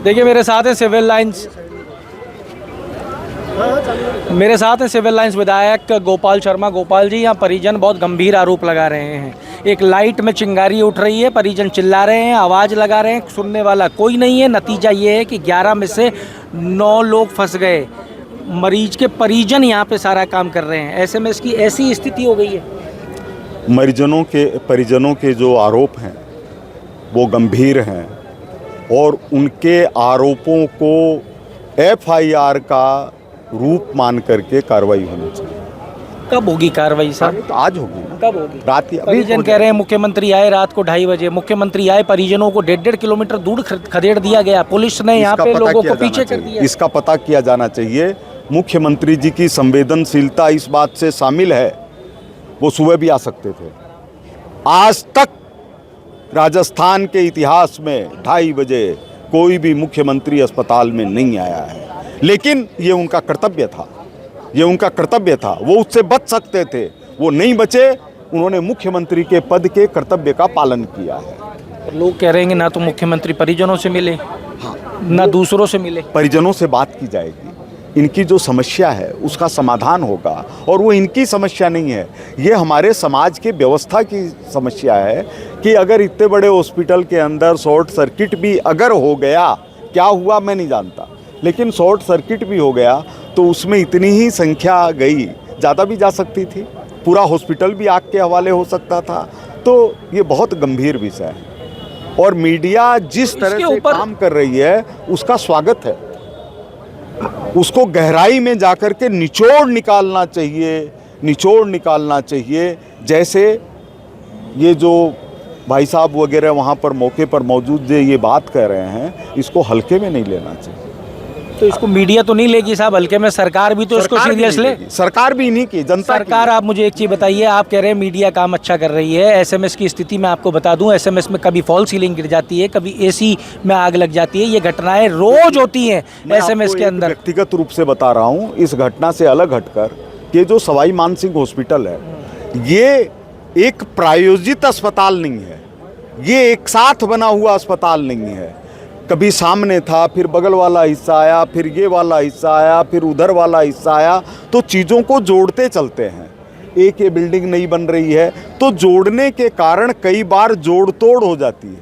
देखिए मेरे साथ है सिविल लाइंस विधायक गोपाल शर्मा। गोपाल जी, यहाँ परिजन बहुत गंभीर आरोप लगा रहे हैं। एक लाइट में चिंगारी उठ रही है, परिजन चिल्ला रहे हैं, आवाज़ लगा रहे हैं, सुनने वाला कोई नहीं है। नतीजा ये है कि 11 में से 9 लोग फंस गए। मरीज के परिजन यहाँ पे सारा काम कर रहे हैं। ऐसे में इसकी ऐसी स्थिति हो गई है। परिजनों के जो आरोप हैं वो गंभीर हैं और उनके आरोपों को FIR का रूप मान करके कार्रवाई होनी चाहिए। कब होगी कार्रवाई साहब? तो आज होगी ना। कब होगी? रात की। परिजन कह रहे हैं मुख्यमंत्री आए रात को 2:30 बजे। मुख्यमंत्री आए, परिजनों को 1.5 किलोमीटर दूर खदेड़ दिया गया। पुलिस ने यहाँ पे लोगों को पीछे कर दिया। इसका पता किया जाना चाहिए। मुख्यमंत्री जी की संवेदनशीलता इस बात से शामिल है, वो सुबह भी आ सकते थे। आज तक राजस्थान के इतिहास में 2:30 बजे कोई भी मुख्यमंत्री अस्पताल में नहीं आया है, लेकिन ये उनका कर्तव्य था। वो उससे बच सकते थे, वो नहीं बचे। उन्होंने मुख्यमंत्री के पद के कर्तव्य का पालन किया है। लोग कह रहे हैं ना तो मुख्यमंत्री परिजनों से मिले, ना दूसरों से मिले। परिजनों से बात की जाएगी, इनकी जो समस्या है उसका समाधान होगा। और वो इनकी समस्या नहीं है, ये हमारे समाज के व्यवस्था की समस्या है कि अगर इतने बड़े हॉस्पिटल के अंदर शॉर्ट सर्किट भी अगर हो गया, क्या हुआ मैं नहीं जानता, लेकिन शॉर्ट सर्किट भी हो गया तो उसमें इतनी ही संख्या गई, ज़्यादा भी जा सकती थी। पूरा हॉस्पिटल भी आग के हवाले हो सकता था। तो ये बहुत गंभीर विषय है और मीडिया जिस तरह से काम कर रही है उसका स्वागत है। उसको गहराई में जाकर के निचोड़ निकालना चाहिए। जैसे ये जो भाई साहब वगैरह वहाँ पर मौके पर मौजूद ये बात कर रहे हैं, इसको हल्के में नहीं लेना चाहिए। तो इसको मीडिया तो नहीं लेगी साहब हल्के में, सरकार भी तो इसको सीरियस ले। सरकार भी नहीं की, जनता सरकार। आप मुझे एक चीज़ बताइए, आप कह रहे हैं मीडिया काम अच्छा कर रही है। SMS की स्थिति मैं आपको बता दूं, SMS में कभी फॉल सीलिंग गिर जाती है, कभी AC में आग लग जाती है। ये घटनाएं रोज होती हैं SMS के अंदर। व्यक्तिगत रूप से बता रहा हूँ, इस घटना से अलग हटकर कि जो सवाई मानसिंह हॉस्पिटल है, ये एक प्रायोजित अस्पताल नहीं है, ये एक साथ बना हुआ अस्पताल नहीं है। कभी सामने था, फिर बगल वाला हिस्सा आया, फिर ये वाला हिस्सा आया, फिर उधर वाला हिस्सा आया, तो चीज़ों को जोड़ते चलते हैं। एक ये बिल्डिंग नहीं बन रही है तो जोड़ने के कारण कई बार जोड़ तोड़ हो जाती है,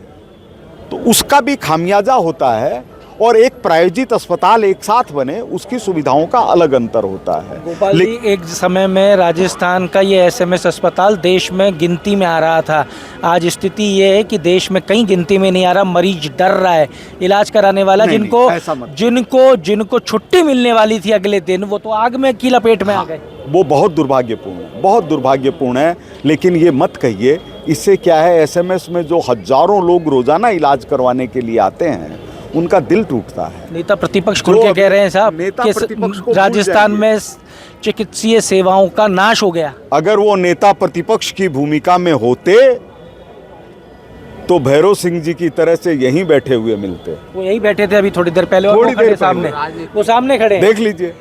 तो उसका भी खामियाजा होता है। और एक प्रायोजित अस्पताल एक साथ बने, उसकी सुविधाओं का अलग अंतर होता है। गोपाल जी, एक समय में राजस्थान का ये SMS अस्पताल देश में गिनती में आ रहा था। आज स्थिति ये है कि देश में कहीं गिनती में नहीं आ रहा। मरीज डर रहा है, इलाज कराने वाला जिनको छुट्टी मिलने वाली थी अगले दिन, वो तो आग में की लपेट में आ गए। वो बहुत दुर्भाग्यपूर्ण है। लेकिन ये मत कहिए, इससे क्या है, SMS में जो हजारों लोग रोजाना इलाज करवाने के लिए आते हैं, उनका दिल टूटता है। नेता प्रतिपक्ष खुल के कह रहे हैं साहब कि राजस्थान में चिकित्सीय सेवाओं का नाश हो गया। अगर वो नेता प्रतिपक्ष की भूमिका में होते तो भैरव सिंह जी की तरह से यहीं बैठे हुए मिलते। वो यहीं बैठे थे अभी थोड़ी देर पहले, और वो सामने खड़े। देख लीजिए।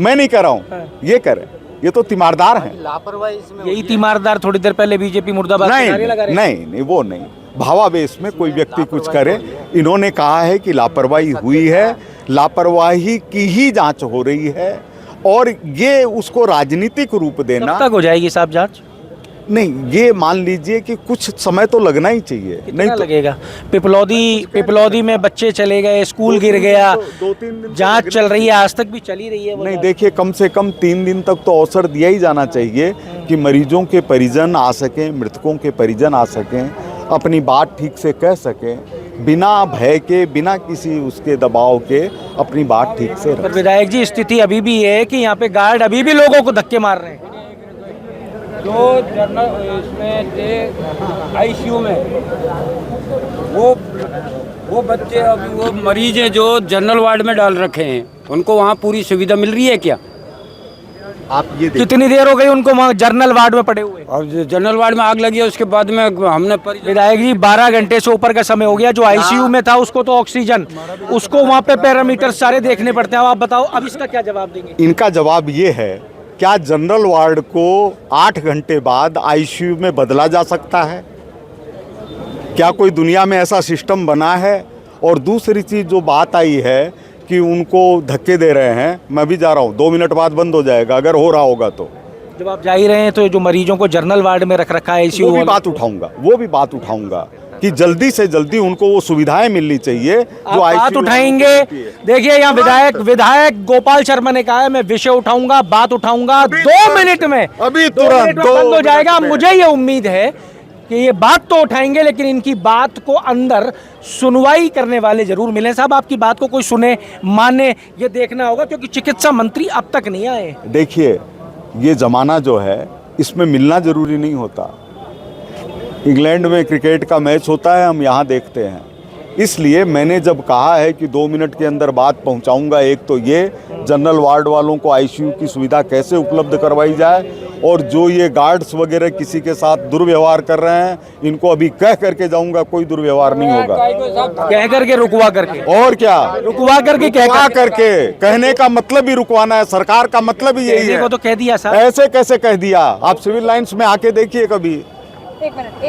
मैं नहीं कर रहा हूँ, ये करें, ये तो तीमारदार हैं। लापरवाही यही तीमारदार थोड़ी देर पहले बीजेपी मुर्दाबाद नहीं, वो नहीं, भावावेश में कोई व्यक्ति कुछ करे। इन्होंने कहा है कि लापरवाही हुई है, लापरवाही की ही जांच हो रही है, और ये उसको राजनीतिक रूप देना। कब तक हो जाएगी साहब जांच? नहीं, ये मान लीजिए कि कुछ समय तो लगना ही चाहिए। नहीं तो लगेगा। पिपलौदी में बच्चे चले गए, स्कूल गिर गया, 2-3 दिन जांच चल रही है, आज तक भी चली रही है। नहीं, देखिए, कम से कम 3 दिन तक तो अवसर दिया ही जाना चाहिए कि मरीजों के परिजन आ सकें, मृतकों के परिजन आ सकें, अपनी बात ठीक से कह सकें, बिना भय के, बिना किसी उसके दबाव के अपनी बात ठीक से रखें। पर विधायक जी, स्थिति अभी भी है कि यहाँ पे गार्ड अभी भी लोगों को धक्के मार रहे हैं। जो जनरल इसमें थे ICU में, वो बच्चे अभी वो मरीज हैं जो जनरल वार्ड में डाल रखे हैं, उनको वहाँ पूरी सुविधा मिल रही है क्या? आप ये कितनी देर हो गई उनको वहाँ जनरल वार्ड में पड़े हुए? और जनरल वार्ड में आग लगी है, उसके बाद में हमने विधायक जी 12 घंटे से ऊपर का समय हो गया। जो ICU में था उसको तो ऑक्सीजन, उसको वहाँ पे पैरामीटर सारे देखने पड़ते हैं। अब आप बताओ, अब इसका क्या जवाब देंगे? इनका जवाब ये है, क्या जनरल वार्ड को 8 घंटे बाद ICU में बदला जा सकता है? क्या कोई दुनिया में ऐसा सिस्टम बना है? और दूसरी चीज़ जो बात आई है कि उनको धक्के दे रहे हैं, मैं भी जा रहा हूँ, 2 मिनट बाद बंद हो जाएगा अगर हो रहा होगा तो। जब आप जा ही रहे हैं तो जो मरीजों को जनरल वार्ड में रख रखा है आईसीयू, वो भी बात उठाऊंगा कि जल्दी से जल्दी उनको वो सुविधाएं मिलनी चाहिए जो आप बात ICU उठाएंगे। देखिए यहाँ विधायक गोपाल शर्मा ने कहा है मैं विषय उठाऊंगा, बात उठाऊंगा 2 मिनट में, अभी 2 तुरंत मिनट में बंद हो जाएगा। 2 मिनट में। मुझे ये उम्मीद है कि ये बात तो उठाएंगे लेकिन इनकी बात को अंदर सुनवाई करने वाले जरूर मिले। साहब आपकी बात को कोई सुने, माने, ये देखना होगा क्योंकि चिकित्सा मंत्री अब तक नहीं आए। देखिए ये ज़माना जो है इसमें मिलना ज़रूरी नहीं होता। इंग्लैंड में क्रिकेट का मैच होता है, हम यहाँ देखते हैं। इसलिए मैंने जब कहा है कि 2 मिनट के अंदर बात पहुँचाऊँगा, एक तो ये जनरल वार्ड वालों को आईसीयू की सुविधा कैसे उपलब्ध करवाई जाए, और जो ये गार्ड्स वगैरह किसी के साथ दुर्व्यवहार कर रहे हैं इनको अभी कह करके जाऊँगा, कोई दुर्व्यवहार नहीं होगा। कह करके, रुकवा करके, और क्या, रुकवा करके, रुकवा करके। कहने का मतलब ही रुकवाना है, सरकार का मतलब ही यही है। को तो कह दिया साहब, ऐसे कैसे कह दिया? आप सिविल लाइन्स में आके देखिए कभी,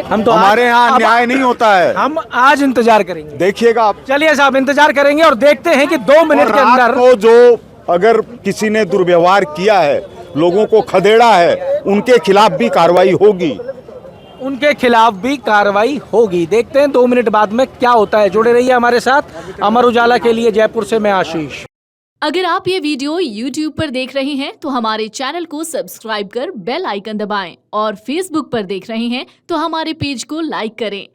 हम तो हमारे यहाँ न्याय नहीं होता है। हम आज इंतजार करेंगे, देखिएगा आप। चलिए साहब इंतजार करेंगे और देखते हैं कि 2 मिनट के अंदर को जो अगर किसी ने दुर्व्यवहार किया है, लोगों को खदेड़ा है, उनके खिलाफ भी कार्रवाई होगी। उनके खिलाफ भी कार्रवाई होगी। देखते हैं 2 मिनट बाद में क्या होता है। जुड़े रहिए हमारे साथ। अमर उजाला के लिए जयपुर से मैं आशीष। अगर आप ये वीडियो YouTube पर देख रहे हैं तो हमारे चैनल को सब्सक्राइब कर बेल आइकन दबाएं और Facebook पर देख रहे हैं तो हमारे पेज को लाइक करें।